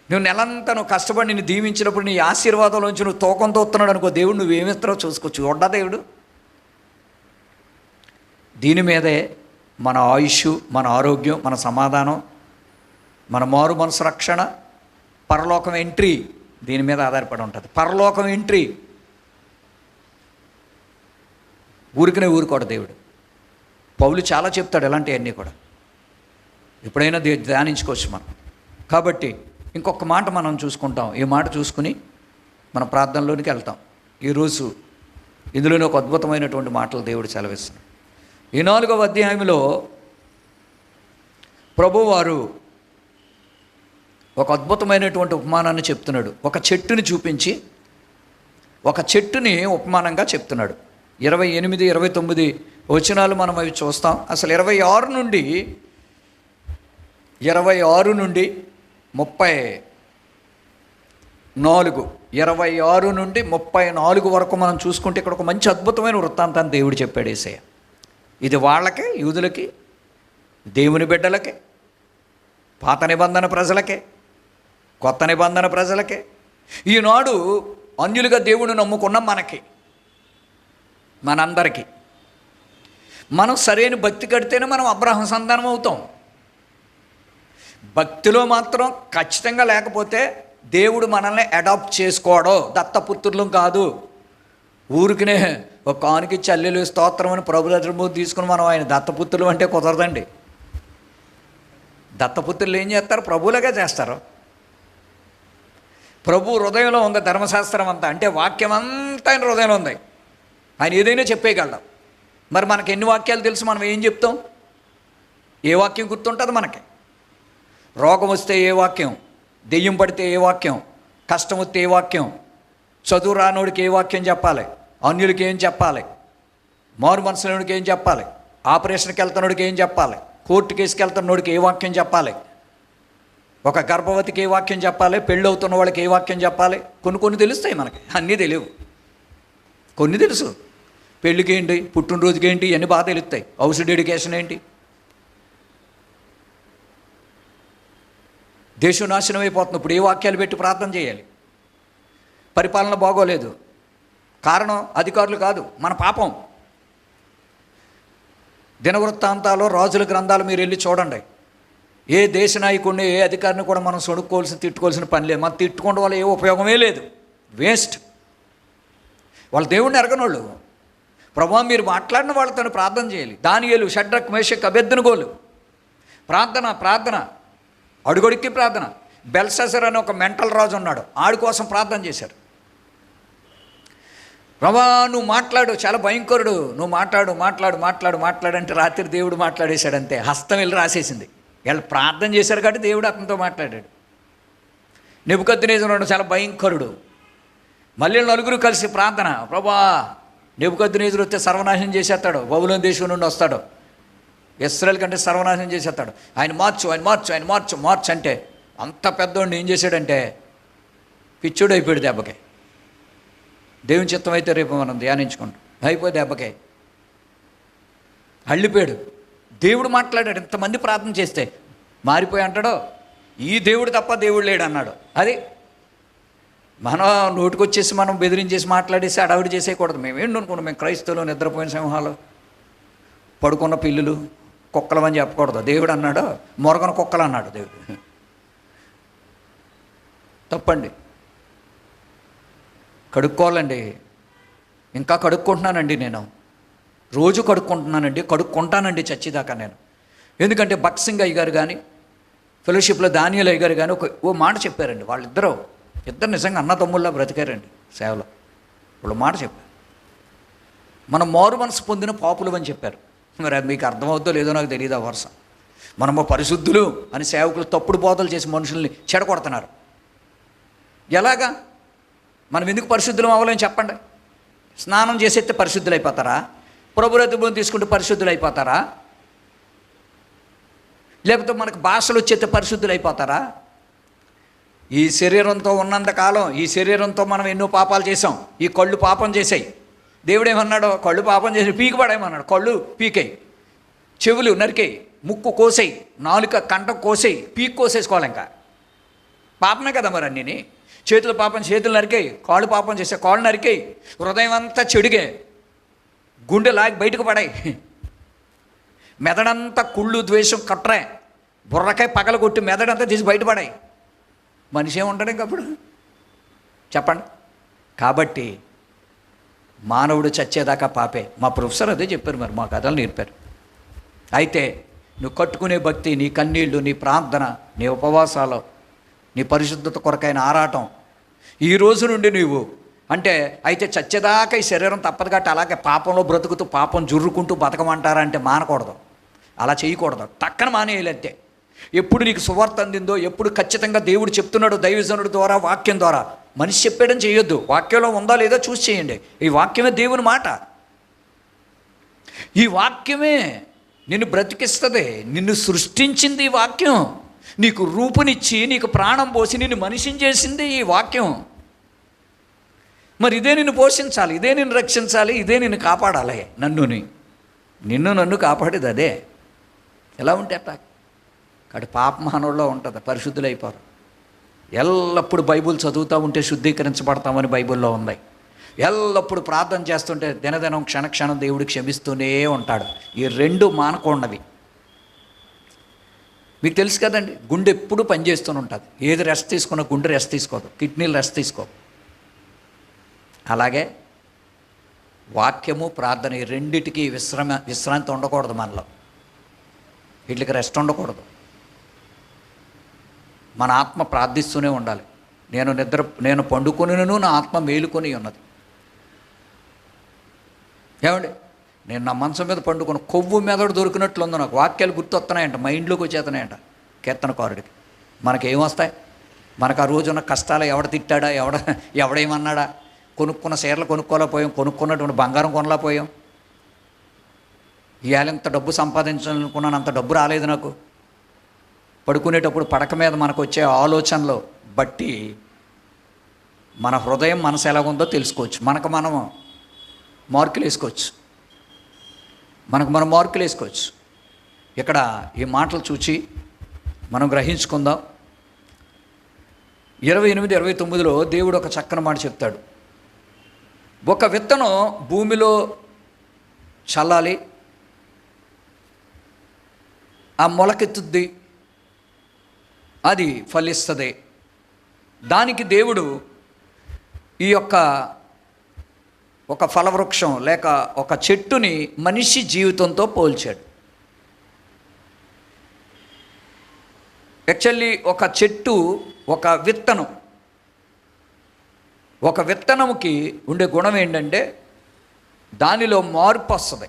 నువ్వు నెలంతా నువ్వు కష్టపడి నిన్ను దీవించినప్పుడు నీ ఆశీర్వాదంలోంచి నువ్వు తూకంతో వస్తున్నాడు అనుకో, దేవుడు నువ్వేమిస్తారో చూసుకోవచ్చు. చూడ్డా దేవుడు? దీని మీదే మన ఆయుష్, మన ఆరోగ్యం, మన సమాధానం, మన మారు మనసు రక్షణ, పరలోకం ఎంట్రీ దీని మీద ఆధారపడి ఉంటుంది. పరలోకం ఎంట్రీ ఊరికనే ఊరుకోడు దేవుడు. పౌలు చాలా చెప్తాడు ఇలాంటివన్నీ కూడా, ఎప్పుడైనా ధ్యానించుకోవచ్చు మనం. కాబట్టి ఇంకొక మాట మనం చూసుకుంటాం. ఈ మాట చూసుకుని మన ప్రార్థనలోనికి వెళ్తాం. ఈరోజు ఇందులోనే ఒక అద్భుతమైనటువంటి మాటలు దేవుడు సెలవిస్తున్నాడు. ఈ 4వ అధ్యాయంలో ప్రభువారు ఒక అద్భుతమైనటువంటి ఉపమానాన్ని చెప్తున్నాడు. ఒక చెట్టుని చూపించి ఒక చెట్టుని ఉపమానంగా చెప్తున్నాడు. 28, 29 వచనాలు మనం అవి చూస్తాం. అసలు 26 నుండి 34 నుండి 34 వరకు మనం చూసుకుంటే ఇక్కడ ఒక మంచి అద్భుతమైన వృత్తాంతాన్ని దేవుడు చెప్పాడు. యేసయ్య ఇది వాళ్ళకే, యూదులకి, దేవుని బిడ్డలకే, పాత నిబంధన ప్రజలకే, కొత్త నిబంధన ప్రజలకే, ఈనాడు అన్యులుగా దేవుని నమ్ముకున్న మనందరికీ. మనం సరైన భక్తి కడితేనే మనం అబ్రహాం సంతానం అవుతాం. భక్తిలో మాత్రం ఖచ్చితంగా లేకపోతే దేవుడు మనల్ని అడాప్ట్ చేసుకోవడం. దత్తపుత్రులం కాదు. ఊరికినే ఒక కానుకి చల్లెలు స్తోత్రం అని ప్రభు దగ్గర తీసుకుని మనం ఆయన దత్తపుత్రులు అంటే కుదరదండి. దత్తపుత్రులు ఏం చేస్తారు? ప్రభువులుగా చేస్తారు. ప్రభు హృదయంలో ఉంది ధర్మశాస్త్రం అంతా, అంటే వాక్యం అంతా ఆయన హృదయంలో ఉంది. ఆయన ఏదైనా చెప్పేయగలడు. మరి మనకి ఎన్ని వాక్యాలు తెలుసు? మనం ఏం చెప్తాం? ఏ వాక్యం గుర్తుంటుంది మనకి? రోగం వస్తే ఏ వాక్యం, దెయ్యం పడితే ఏ వాక్యం, కష్టం వస్తే ఏ వాక్యం, చదువు రానోడికి ఏ వాక్యం చెప్పాలి, అన్యులకి ఏం చెప్పాలి, మారు మనసులోడికి ఏం చెప్పాలి, ఆపరేషన్కి వెళ్తున్నోడికి ఏం చెప్పాలి, కోర్టు కేసుకి వెళ్తున్నోడికి ఏ వాక్యం చెప్పాలి, ఒక గర్భవతికి ఏ వాక్యం చెప్పాలి, పెళ్ళి అవుతున్న వాళ్ళకి ఏ వాక్యం చెప్పాలి. కొన్ని తెలుస్తాయి మనకి, అన్నీ తెలియవు. కొన్ని తెలుసు. పెళ్ళికి ఏంటి, పుట్టినరోజుకి ఏంటి, ఇవన్నీ బాగా తెలుస్తాయి. హౌస్ డెడికేషన్ ఏంటి. దేశం నాశనం అయిపోతుంది. ఇప్పుడు ఏ వాక్యాలు పెట్టి ప్రార్థన చేయాలి? పరిపాలన బాగోలేదు. కారణం అధికారులు కాదు, మన పాపం. దినవృత్తాంతాలు, రాజుల గ్రంథాలు మీరు వెళ్ళి చూడండి. ఏ దేశ నాయకుడిని, ఏ అధికారిని కూడా మనం తిట్టుకోవాల్సిన పని లేదు. మనం తిట్టుకోవడం వల్ల ఏ ఉపయోగమే లేదు, వేస్ట్. వాళ్ళు దేవుణ్ణి ఎరగనోళ్ళు. ప్రభువా మీరు మాట్లాడిన వాళ్ళతో ప్రార్థన చేయాలి. దానియేలు, షడ్రక్, మేషక్, అబేద్నెగోలు ప్రార్థన అడుగడుక్కి ప్రార్థన. బెల్షస్సర్ అని ఒక మెంటల్ రాజు ఉన్నాడు, ఆడి కోసం ప్రార్థన చేశారు. ప్రభా నువ్వు మాట్లాడు, చాలా భయంకరుడు, నువ్వు మాట్లాడంటే రాత్రి దేవుడు మాట్లాడేశాడంతే. హస్తం వెళ్ళి రాసేసింది. వీళ్ళు ప్రార్థన చేశారు కాబట్టి దేవుడు అతనితో మాట్లాడాడు. నెబుకద్నెజరు చాలా భయంకరుడు. మళ్ళీ నలుగురు కలిసి ప్రార్థన, ప్రభా నెబుకద్నెజరు వస్తే సర్వనాశనం చేసేస్తాడు, బబులోను దేశం నుండి వస్తాడు, ఇశ్రాయేలు కంటే సర్వనాశనం చేసేస్తాడు, ఆయన మార్చు అంటే అంత పెద్దోడిని ఏం చేశాడంటే పిచ్చోడు అయిపోయాడు దెబ్బకి. దేవుని చిత్తం అయితే రేపు మనం ధ్యానించుకుంటాం. అయిపోయి దెబ్బకే అల్లిపోయాడు. దేవుడు మాట్లాడాడు, ఇంతమంది ప్రార్థన చేస్తే మారిపోయి అంటాడో ఈ దేవుడు తప్ప దేవుడు లేడు అన్నాడు. అది మనం నోటికొచ్చేసి మనం బెదిరించేసి మాట్లాడేసి అడవిడి చేసేయకూడదు. మేమేంటి అనుకున్నాం, మేము క్రైస్తవులు నిద్రపోయిన సింహాలు, పడుకున్న పిల్లులు, కుక్కలమని చెప్పకూడదు. దేవుడు అన్నాడు మొరగన కుక్కలు అన్నాడు దేవుడు. తప్పండి. కడుక్కోవాలండి. ఇంకా కడుక్కుంటున్నానండి, నేను రోజు కడుక్కుంటున్నానండి, కడుక్కుంటానండి చచ్చిదాకా నేను. ఎందుకంటే భక్సింగ్ అయ్యగారు కానీ ఫెలోషిప్లో దానియేలు అయ్యగారు కానీ ఓ మాట చెప్పారండి. ఇద్దరు నిజంగా అన్నదమ్ముల్లా బ్రతికారండి సేవలో. వాళ్ళు మాట చెప్పారు, మనం మారు మనసు పొందిన పాపులు అని చెప్పారు. మరి అది మీకు అర్థమవుతుందో లేదో నాకు తెలియదు ఆ వరుస. మనము పరిశుద్ధులు అని సేవకులు తప్పుడు బోధలు చేసి మనుషుల్ని చెడగొడుతున్నారు. ఎలాగా? మనం ఎందుకు పరిశుద్ధులం అవ్వాలని చెప్పండి. స్నానం చేసేస్తే పరిశుద్ధులు అయిపోతారా? ప్రభురతిని తీసుకుంటే పరిశుద్ధులు అయిపోతారా? లేకపోతే మనకు భాషలు వచ్చేస్తే పరిశుద్ధులు అయిపోతారా? ఈ శరీరంతో ఉన్నంతకాలం ఈ శరీరంతో మనం ఎన్నో పాపాలు చేసాం. ఈ కళ్ళు పాపం చేసాయి. దేవుడు ఏమన్నాడు? కళ్ళు పాపం చేసి పీకి పడేయమన్నాడు. కళ్ళు పీకేయి, చెవులు నరికేయి, ముక్కు కోసేయి, నాలుక కంట కోసేయి, పీక్ కోసేసుకోవాలి. ఇంకా పాపమే కదా మరి అన్నీ. చేతులు పాపం చేతులు నరికేయి, కాళ్ళు పాపం చేసే కాళ్ళు నరికేయి, హృదయం అంతా చెడిగే, గుండె లాగి బయటకు పడాయి, మెదడంతా కుళ్ళు ద్వేషం కట్రే, బుర్రకాయ పగలగొట్టి మెదడంతా తీసి బయటపడాయి. మనిషి ఏముంటాడు ఇంకప్పుడు చెప్పండి. కాబట్టి మానవుడు చచ్చేదాకా పాపే. మా ప్రొఫెసర్ అదే చెప్పారు, మరి మా కథలు నేర్పారు. అయితే నువ్వు కట్టుకునే భక్తి, నీ కన్నీళ్ళు, నీ ప్రార్థన, నీ ఉపవాసాలు, నీ పరిశుద్ధత కొరకైన ఆరాటం, ఈ రోజు నుండి నువ్వు అంటే అయితే చచ్చేదాకా ఈ శరీరం తప్పదు కాబట్టి అలాగే పాపంలో బ్రతుకుతూ పాపం జుర్రుకుంటూ బతకమంటారా అంటే మానకూడదు. అలా చేయకూడదు. టక్కన మానేయాలంతే. ఎప్పుడు నీకు సువార్త అందిందో, ఎప్పుడు ఖచ్చితంగా దేవుడు చెప్తున్నాడు దైవజనుడి ద్వారా, వాక్యం ద్వారా, మనిషి చెప్పేయడం చేయొద్దు. వాక్యంలో ఉందా లేదా చూసి చేయండి. ఈ వాక్యమే దేవుని మాట. ఈ వాక్యమే నిన్ను బ్రతికిస్తుంది. నిన్ను సృష్టించింది ఈ వాక్యం. నీకు రూపునిచ్చి నీకు ప్రాణం పోసి నిన్ను మనిషిని చేసింది ఈ వాక్యం. మరి ఇదే నిన్ను పోషించాలి, ఇదే నిన్ను రక్షించాలి, ఇదే నిన్ను కాపాడాలి. నన్ను కాపాడేది అదే. ఎలా ఉంటే అట్లా కాబట్టి పాపమానంలో ఉంటుంది, పరిశుద్ధులైపోరు. ఎల్లప్పుడూ బైబుల్ చదువుతూ ఉంటే శుద్ధీకరించబడతామని బైబిల్లో ఉంది. ఎల్లప్పుడూ ప్రార్థన చేస్తుంటే దినదినం క్షణక్షణం దేవుడు క్షమిస్తూనే ఉంటాడు. ఈ రెండు మానకుండవి. మీకు తెలుసు కదండి, గుండె ఎప్పుడు పనిచేస్తూనే ఉంటుంది. ఏది రెస్ట్ తీసుకున్నా గుండె రెస్ట్ తీసుకోదు, కిడ్నీలు రెస్ట్ తీసుకోదు. అలాగే వాక్యము ప్రార్థన ఈ రెండిటికి విశ్రాంతి ఉండకూడదు. మనలో వీటికి రెస్ట్ ఉండకూడదు. మన ఆత్మ ప్రార్థిస్తూనే ఉండాలి. నేను పండుకొనిను నా ఆత్మ మేలుకొని ఉన్నది. ఏమండి, నేను నా మనసు మీద పండుకొని కొవ్వు మెదడు దొరికినట్లుంది. నాకు వాక్యాలు గుర్తొస్తున్నాయంట, మైండ్లోకి వచ్చేస్తున్నాయంట కీర్తనకారుడికి. మనకేమొస్తాయి? మనకు ఆ రోజున్న కష్టాలు, ఎవడ తిట్టాడా, ఎవడేమన్నాడా, కొనుక్కున్న చీరలు కొనుక్కోలేకపోయాం, కొనుక్కున్నటువంటి బంగారం కొనలేకపోయాం. ఇవాళ ఇంత డబ్బు సంపాదించాలనుకున్నాను, అంత డబ్బు రాలేదు నాకు. పడుకునేటప్పుడు పడక మీద మనకు వచ్చే ఆలోచనలు బట్టి మన హృదయం, మనసు ఎలాగుందో తెలుసుకోవచ్చు. మనకు మనం మార్కులు వేసుకోవచ్చు. ఇక్కడ ఈ మాటలు చూచి మనం గ్రహించుకుందాం. 28-29లో దేవుడు ఒక చక్కని మాట చెప్తాడు. ఒక విత్తనం భూమిలో చల్లాలి, ఆ మొలకెత్తుద్ది, అది ఫలిస్తుంది. దానికి దేవుడు ఈ యొక్క ఒక ఫలవృక్షం లేక ఒక చెట్టుని మనిషి జీవితంతో పోల్చాడు. యాక్చువల్లీ ఒక చెట్టు, ఒక విత్తనముకి ఉండే గుణం ఏంటంటే దానిలో మార్పు వస్తుంది.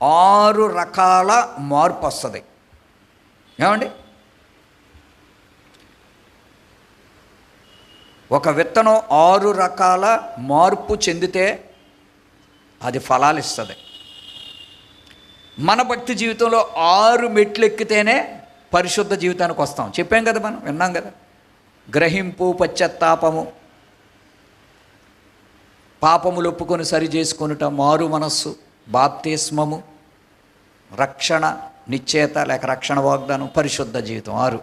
6 రకాల మార్పు వస్తుంది. ఏమండి, ఒక విత్తనం 6 రకాల మార్పు చెందితే అది ఫలాలు ఇస్తుంది. మన భక్తి జీవితంలో 6 మెట్లు ఎక్కితేనే పరిశుద్ధ జీవితానికి వస్తాం. చెప్పాం కదా, మనం విన్నాం కదా. గ్రహింపు, పశ్చాత్తాపము, పాపములు ఒప్పుకొని సరి చేసుకొనుట, మారు మనస్సు, బాప్తిస్మము, రక్షణ నిశ్చయత లేక రక్షణ వాగ్దానం, పరిశుద్ధ జీవితం. 6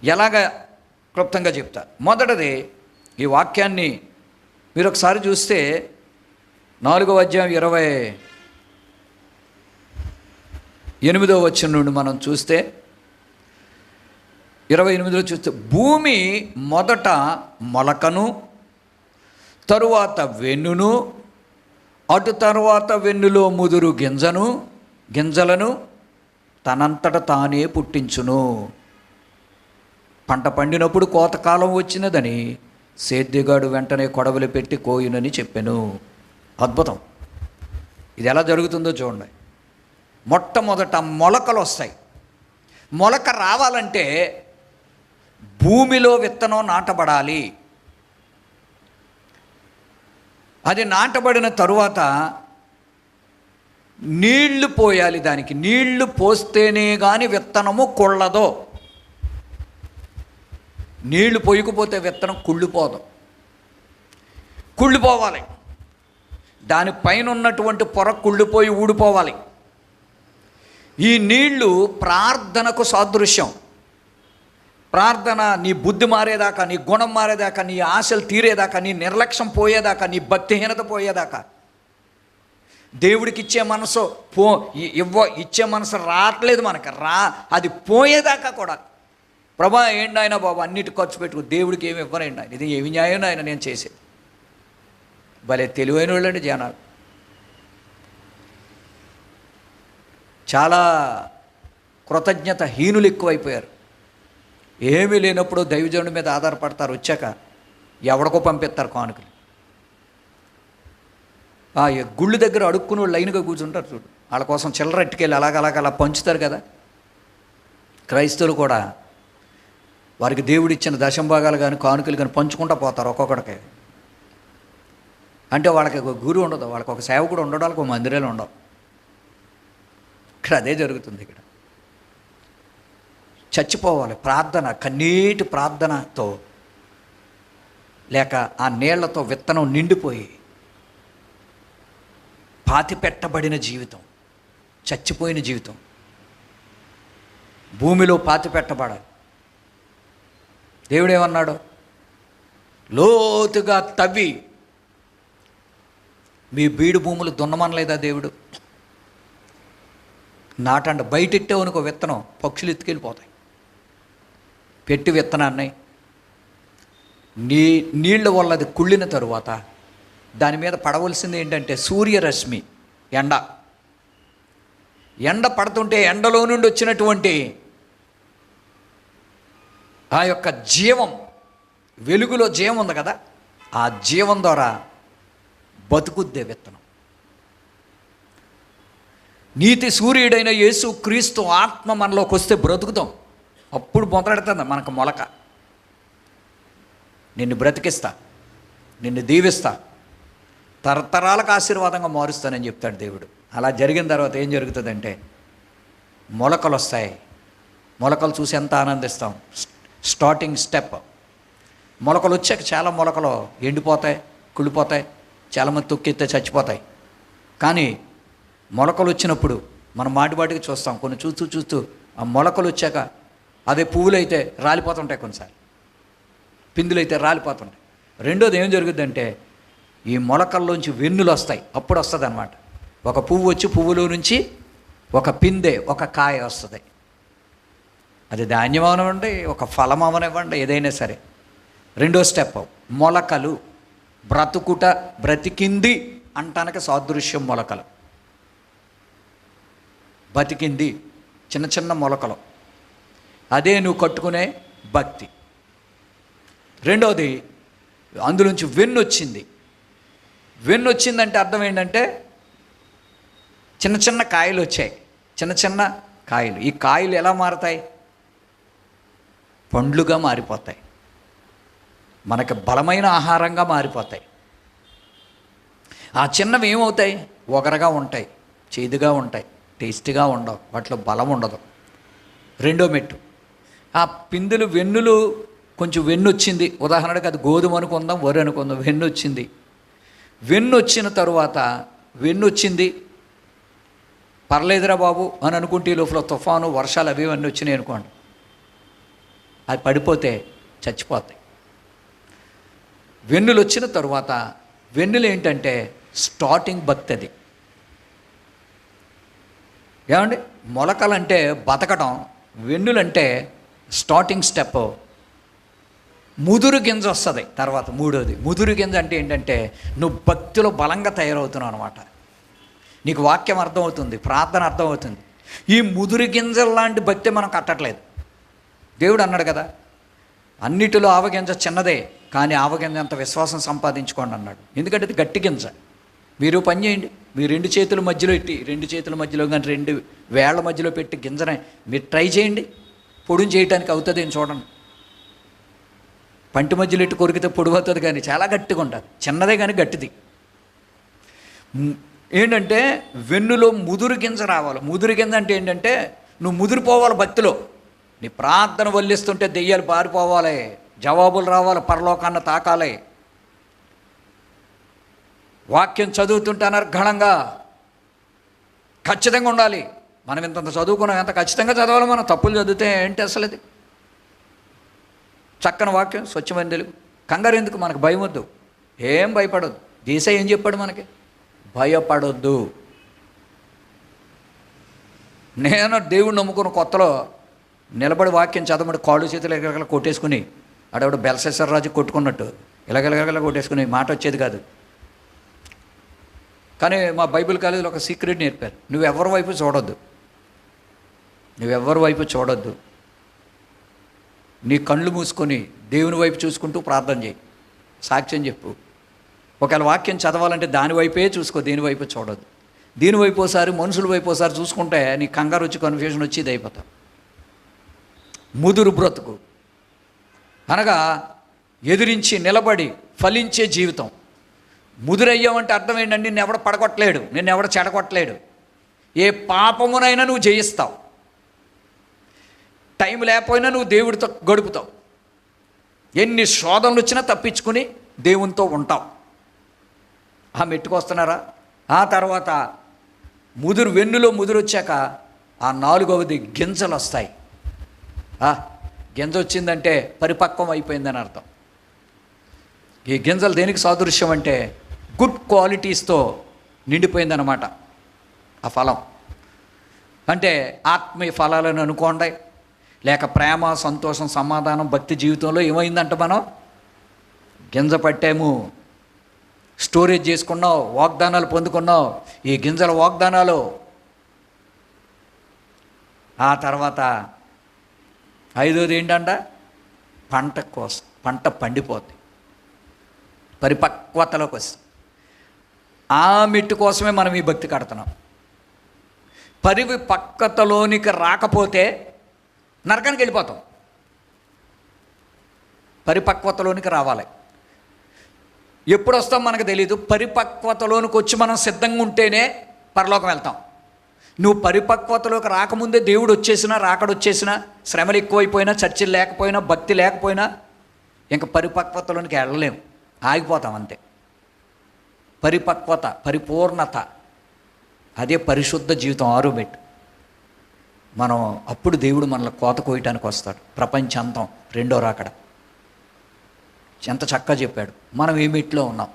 ఎలాగ క్లుప్తంగా చెప్తా. మొదటిది, ఈ వాక్యాన్ని మీరు ఒకసారి చూస్తే 4వ అధ్యాయం 28వ వచనం నుండి మనం చూస్తే 28లో చూస్తే, భూమి మొదట మొలకను, తరువాత వెన్నును, అటు తరువాత వెన్నులో ముదురు గింజలను తనంతట తానే పుట్టించును. పంట పండినప్పుడు కోతకాలం వచ్చినదని సేద్యగాడు వెంటనే కొడవలి పెట్టి కోయునని చెప్పెను. అద్భుతం. ఇది ఎలా జరుగుతుందో చూడండి. మొట్టమొదట మొలకలు వస్తాయి. మొలక రావాలంటే భూమిలో విత్తనం నాటబడాలి. అది నాటబడిన తరువాత నీళ్లు పోయాలి. దానికి నీళ్లు పోస్తేనే కానీ విత్తనము కుళ్ళదో. నీళ్లు పోయకపోతే విత్తనం కుళ్ళిపోవాలి. దానిపైన ఉన్నటువంటి పొర కుళ్ళిపోయి ఊడిపోవాలి. ఈ నీళ్లు ప్రార్థనకు సాదృశ్యం. ప్రార్థన నీ బుద్ధి మారేదాకా, నీ గుణం మారేదాకా, నీ ఆశలు తీరేదాకా, నీ నిర్లక్ష్యం పోయేదాకా, నీ భక్తిహీనత పోయేదాకా, దేవుడికి ఇచ్చే మనసు ఇచ్చే మనసు రావట్లేదు మనకు, అది పోయేదాకా కూడా ప్రభా ఏంటి ఆయన బాబు అన్నిటి ఖర్చు పెట్టుకో, దేవుడికి ఏమి ఇవ్వరండి ఆయన, ఇది ఏమి న్యాయం ఆయన నేను చేసేది. భలే తెలివైన వాళ్ళండి జనాలు. చాలా కృతజ్ఞత హీనులు ఎక్కువైపోయారు. ఏమీ లేనప్పుడు దైవజనుడి మీద ఆధారపడతారు. వచ్చాక ఎవడికో పంపిస్తారు కానుకలు. గుళ్ళు దగ్గర అడుక్కుని వాళ్ళు లైన్గా కూర్చుంటారు చూడు, వాళ్ళ కోసం చిల్లర ఎట్టుకెళ్ళి అలా పంచుతారు కదా. క్రైస్తవులు కూడా వారికి దేవుడిచ్చిన దశంభాగాలు కానీ కానుకలు కానీ పంచుకుంటూ పోతారు ఒక్కొక్కడికి. అంటే వాళ్ళకి ఒక గురువు ఉండదు, వాళ్ళకి ఒక సేవకుడు ఉండడు, వాళ్ళకి ఒక మందిరాలు ఉండవు. ఇక్కడ అదే జరుగుతుంది. ఇక్కడ చచ్చిపోవాలి. ప్రార్థన, కన్నీటి ప్రార్థనతో లేక ఆ నీళ్లతో విత్తనం నిండిపోయి పాతిపెట్టబడిన జీవితం, చచ్చిపోయిన జీవితం భూమిలో పాతిపెట్టబడాలి. దేవుడేమన్నాడు? లోతుగా తవ్వి మీ బీడు భూములు దున్నమనలేదా దేవుడు? నాటండి. బయటెట్టావనుకో విత్తనం, పక్షులు ఎత్తుకెళ్ళిపోతాయి. పెట్టి విత్తనాన్ని నీళ్ళ వల్ల అది కుళ్ళిన తరువాత దాని మీద పడవలసింది ఏంటంటే సూర్యరశ్మి, ఎండ పడుతుంటే ఎండలో నుండి వచ్చినటువంటి ఆ యొక్క జీవం, వెలుగులో జీవం ఉంది కదా, ఆ జీవం ద్వారా బతుకుద్దే విత్తనం. నీతి సూర్యుడైన యేసు క్రీస్తు ఆత్మ మనలోకి వస్తే బ్రతుకుతాం. అప్పుడు మొదలెడుతుంది మనకు మొలక. నిన్ను బ్రతికిస్తా, నిన్ను దీవిస్తా, తరతరాలకు ఆశీర్వాదంగా మారుస్తానని చెప్తాడు దేవుడు. అలా జరిగిన తర్వాత ఏం జరుగుతుందంటే మొలకలు వస్తాయి. మొలకలు చూసి ఎంత ఆనందిస్తాం. Starting step. మొలకలు వచ్చాక చాలా మొలకలు ఎండిపోతాయి, కుళ్ళిపోతాయి, చాలామంది తొక్కితే చచ్చిపోతాయి. కానీ మొలకలు వచ్చినప్పుడు మనం మాటికి చూస్తాం. కొన్ని చూస్తూ ఆ మొలకలు వచ్చాక అదే పువ్వులు అయితే రాలిపోతుంటాయి, కొన్నిసార్లు పిందులు అయితే రాలిపోతుంటాయి. రెండోది ఏం జరుగుద్దంటే ఈ మొలకల్లోంచి వెన్నులు వస్తాయి. అప్పుడు వస్తుంది అన్నమాట. ఒక పువ్వు వచ్చి పువ్వులో నుంచి ఒక పిందె, ఒక కాయ వస్తుంది. అది ధాన్యం అవనివ్వండి, ఒక ఫలం అవనివ్వండి, ఏదైనా సరే. రెండో స్టెప్ మొలకలు. బ్రతికింది అంటానికి సాదృశ్యం మొలకలు. బతికింది, చిన్న చిన్న మొలకలు. అదే నువ్వు కట్టుకునే భక్తి. రెండవది అందులోంచి వెన్ను వచ్చింది. వెన్ను వచ్చిందంటే అర్థం ఏంటంటే చిన్న చిన్న కాయలు వచ్చాయి. చిన్న చిన్న కాయలు. ఈ కాయలు ఎలా మారతాయి? పండ్లుగా మారిపోతాయి. మనకి బలమైన ఆహారంగా మారిపోతాయి. ఆ చిన్నవి ఏమవుతాయి? ఒగరగా ఉంటాయి, చేదుగా ఉంటాయి, టేస్టీగా ఉండవు, వాటిలో బలం ఉండదు. రెండో మెట్టు, ఆ పిందులు వెన్నులు కొంచెం వెన్ను వచ్చింది, ఉదాహరణకు అది గోధుమ అనుకుందాం, వరి అనుకుందాం, వెన్ను వచ్చింది. వెన్ను వచ్చిన తరువాత వెన్ను వచ్చింది, పర్లేదురా బాబు అని అనుకుంటే ఈ లోపల తుఫాను, వర్షాలు అవి ఇవన్నీ వచ్చినాయి అనుకోండి, అది పడిపోతే చచ్చిపోతాయి. వెన్నులు వచ్చిన తరువాత వెన్నులు ఏంటంటే స్టార్టింగ్ భక్తి. అది ఏమండి, మొలకలంటే బతకడం, వెన్నులంటే స్టార్టింగ్ స్టెప్. ముదురు గింజ వస్తుంది తర్వాత. మూడోది ముదురు గింజ అంటే ఏంటంటే నువ్వు భక్తిలో బలంగా తయారవుతున్నావు అనమాట. నీకు వాక్యం అర్థమవుతుంది, ప్రార్థన అర్థమవుతుంది. ఈ ముదురు గింజల లాంటి భక్తి మనం కట్టట్లేదు. దేవుడు అన్నాడు కదా, అన్నిటిలో ఆవగింజ చిన్నదే కానీ ఆవగింజ అంత విశ్వాసం సంపాదించుకోండి అన్నాడు. ఎందుకంటే ఇది గట్టి గింజ. మీరు పని చేయండి, మీ రెండు చేతుల మధ్యలో పెట్టి, రెండు చేతుల మధ్యలో కానీ రెండు వేళ్ల మధ్యలో పెట్టి గింజని మీరు ట్రై చేయండి, పొడుని చేయడానికి అవుతుంది అని చూడండి. పంటి మధ్యలో ఎట్టు కొరికితే పొడుగు అవుతుంది, కానీ చాలా గట్టిగా ఉంటుంది. చిన్నదే కానీ గట్టిది. ఏంటంటే వెన్నులో ముదురు గింజ రావాలి. ముదురు గింజ అంటే ఏంటంటే నువ్వు ముదిరిపోవాలి భక్తిలో. నీ ప్రార్థన వల్లిస్తుంటే దెయ్యాలు పారిపోవాలి, జవాబులు రావాలి, పరలోకాన్ని తాకాలి. వాక్యం చదువుతుంటే అనర్ఘణంగా ఖచ్చితంగా ఉండాలి. మనం ఇంతంత చదువుకున్నాం, ఎంత ఖచ్చితంగా చదవాలి. మనం తప్పులు చదివితే ఏంటి అసలు? అది చక్కని వాక్యం, స్వచ్ఛమైన తెలుగు. కంగారు ఎందుకు? మనకు భయం వద్దు, ఏం భయపడొద్దు. యేసయ్య ఏం చెప్పాడు మనకి? భయపడొద్దు. నేను దేవుడు నమ్ముకున్న కొత్తలో నిలబడి వాక్యం చదవమని కాళ్ళు చేతులు ఎగరగల కొట్టేసుకుని, ఆడవిడ బెల్సెసర్ రాజు కొట్టుకున్నట్టు ఇలాగెలగల కొట్టేసుకుని మాట వచ్చేది కాదు. కానీ మా బైబిల్ కాలేజీలో ఒక సీక్రెట్ నేర్పారు. నువ్వెవరి వైపు చూడొద్దు, నువ్వెవరి వైపు చూడొద్దు. నీ కళ్ళు మూసుకొని దేవుని వైపు చూసుకుంటూ ప్రార్థన చేయి, సాక్ష్యం చెప్పు. ఒకవేళ వాక్యం చదవాలంటే దాని వైపే చూసుకో, దేని వైపు చూడొద్దు. దీని వైపు ఒకసారి, మనుషుల వైపు ఒకసారి చూసుకుంటే నీ కంగారు వచ్చి, కన్ఫ్యూజన్ వచ్చి ఇది అయిపోతావు. ముదురు బ్రతుకు అనగా ఎదిరించి నిలబడి ఫలించే జీవితం. ముదురయ్యావంటే అర్థం ఏంటంటే నిన్నెవడ పడగొట్టలేడు, నిన్నెవడ చెడగొట్టలేడు. ఏ పాపమునైనా నువ్వు జయిస్తావు. టైం లేకపోయినా నువ్వు దేవుడితో గడుపుతావు. ఎన్ని శోధనలు వచ్చినా తప్పించుకుని దేవునితో ఉంటావు. ఆ మెట్టుకు వస్తున్నారా? ఆ తర్వాత ముదురు, వెన్నులో ముదురు వచ్చాక ఆ నాలుగవది గింజలు వస్తాయి. గింజ వచ్చిందంటే పరిపక్వం అయిపోయిందని అర్థం. ఈ గింజలు దేనికి సాదృశ్యం అంటే గుడ్ క్వాలిటీస్తో నిండిపోయిందన్నమాట ఆ ఫలం. అంటే ఆత్మీయ ఫలాలను అనుకోండి, లేక ప్రేమ, సంతోషం, సమాధానం, భక్తి జీవితంలో ఏమైందంట, మనం గింజ పట్టాము, స్టోరేజ్ చేసుకున్నావు, వాగ్దానాలు పొందుకున్నావు. ఈ గింజల వాగ్దానాలు. ఆ తర్వాత ఐదోది ఏంటంట, పంట కోసం. పంట పండిపోద్ది, పరిపక్వతలోకి వస్తుంది. ఆ మెట్టు కోసమే మనం ఈ భక్తి కడుతున్నాం. పరిపక్వతలోనికి రాకపోతే నరకానికి వెళ్ళిపోతాం. పరిపక్వతలోనికి రావాలి. ఎప్పుడు వస్తాం మనకు తెలియదు. పరిపక్వతలోనికి వచ్చి మనం సిద్ధంగా ఉంటేనే పరలోకం వెళ్తాం. నువ్వు పరిపక్వతలోకి రాకముందే దేవుడు వచ్చేసినా, రాకడొచ్చేసినా, శ్రమలు ఎక్కువైపోయినా, చర్చలు లేకపోయినా, భక్తి లేకపోయినా ఇంకా పరిపక్వతలోనికి వెళ్ళలేము, ఆగిపోతాం అంతే. పరిపక్వత, పరిపూర్ణత, అదే పరిశుద్ధ జీవితం. ఆరో మెట్టు. మనం అప్పుడు దేవుడు మనల్ని కోత కోయటానికి వస్తాడు. ప్రపంచాంతం, రెండో రాకడ. ఎంత చక్కగా చెప్పాడు. మనం ఏ మెట్లో ఉన్నాం?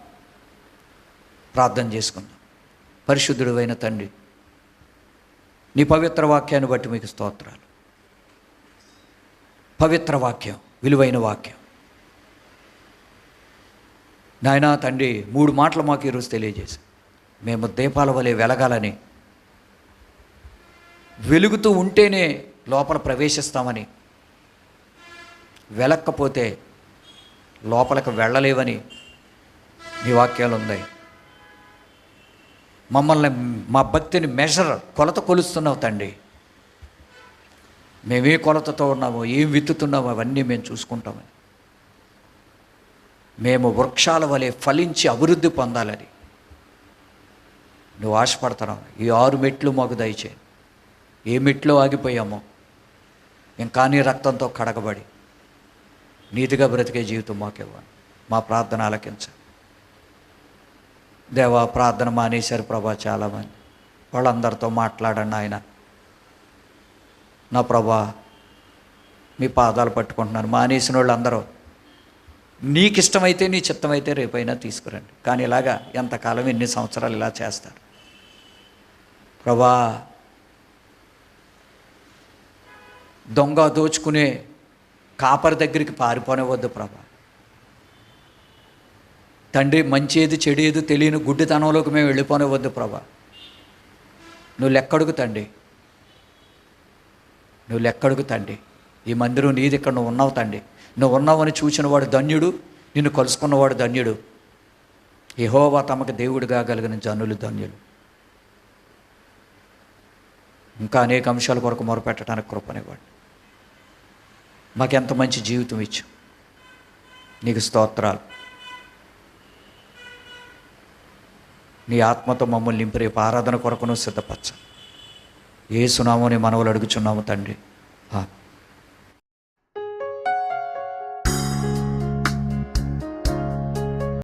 ప్రార్థన చేసుకుందాం. పరిశుద్ధుడు అయిన తండ్రి, నీ పవిత్ర వాక్యాన్ని బట్టి మీకు స్తోత్రాలు. పవిత్ర వాక్యం, విలువైన వాక్యం నాయనా తండ్రి, 3 మాటలు మాకు ఈరోజు తెలియజేసి, మేము దీపాల వలె వెలగాలని, వెలుగుతూ ఉంటేనే లోపల ప్రవేశిస్తామని, వెలక్కపోతే లోపలికి వెళ్ళలేవని మీ వాక్యాలు ఉన్నాయి. మమ్మల్ని, మా భక్తిని కొలత కొలుస్తున్నావు తండ్రి. మేమే కొలతతో ఉన్నామో, ఏం విత్తుతున్నామో అవన్నీ మేము చూసుకుంటామని, మేము వృక్షాల వలె ఫలించి అభివృద్ధి పొందాలని నువ్వు ఆశపడుతున్నావు. ఈ 6 మెట్లు మాకు దయచేయి. ఏ మెట్లో ఆగిపోయామో ఇంకా నీ రక్తంతో కడగబడి నీతిగా బ్రతికే జీవితం మాకు ఇవ్వండి. మా ప్రార్థన ఆలకించండి దేవా. ప్రార్థన మానేశారు ప్రభా చాలామంది. వాళ్ళందరితో మాట్లాడండి ఆయన. నా ప్రభా మీ పాదాలు పట్టుకుంటున్నాను. మానేసిన వాళ్ళందరూ నీకు ఇష్టమైతే నీ చిత్తమైతే రేపైనా తీసుకురండి. కానీ ఇలాగా ఎంతకాలం ఎన్ని సంవత్సరాలు ఇలా చేస్తారు ప్రభా. దొంగ దోచుకునే కాపరి దగ్గరికి పారిపోనివద్దు ప్రభా. తండ్రి మంచేది చెడేది తెలియని గుడ్డితనంలోకి మేము వెళ్ళిపోనివద్దు ప్రభా. నువ్వు లెక్కడుగు తండ్రి, నువ్వు లెక్కడుగు తండ్రి. ఈ మందిరం నీది, ఇక్కడ నువ్వు ఉన్నావు తండ్రి. నువ్వు ఉన్నావని చూసిన వాడు ధన్యుడు, నిన్ను కలుసుకున్నవాడు ధన్యుడు. యెహోవా తమకు దేవుడిగా కలిగిన జనులు ధన్యులు. ఇంకా అనేక అంశాల కొరకు మొరపెట్టడానికి కృపనివ్వండి. మాకెంత మంచి జీవితం ఇచ్చు, నీకు స్తోత్రాలు. నీ ఆత్మతో మమ్మల్ని నింపి రేపు ఆరాధన కొరకును సిద్ధపరచ. యేసు నామమున మనవులు అడుగుచున్నాము తండ్రి.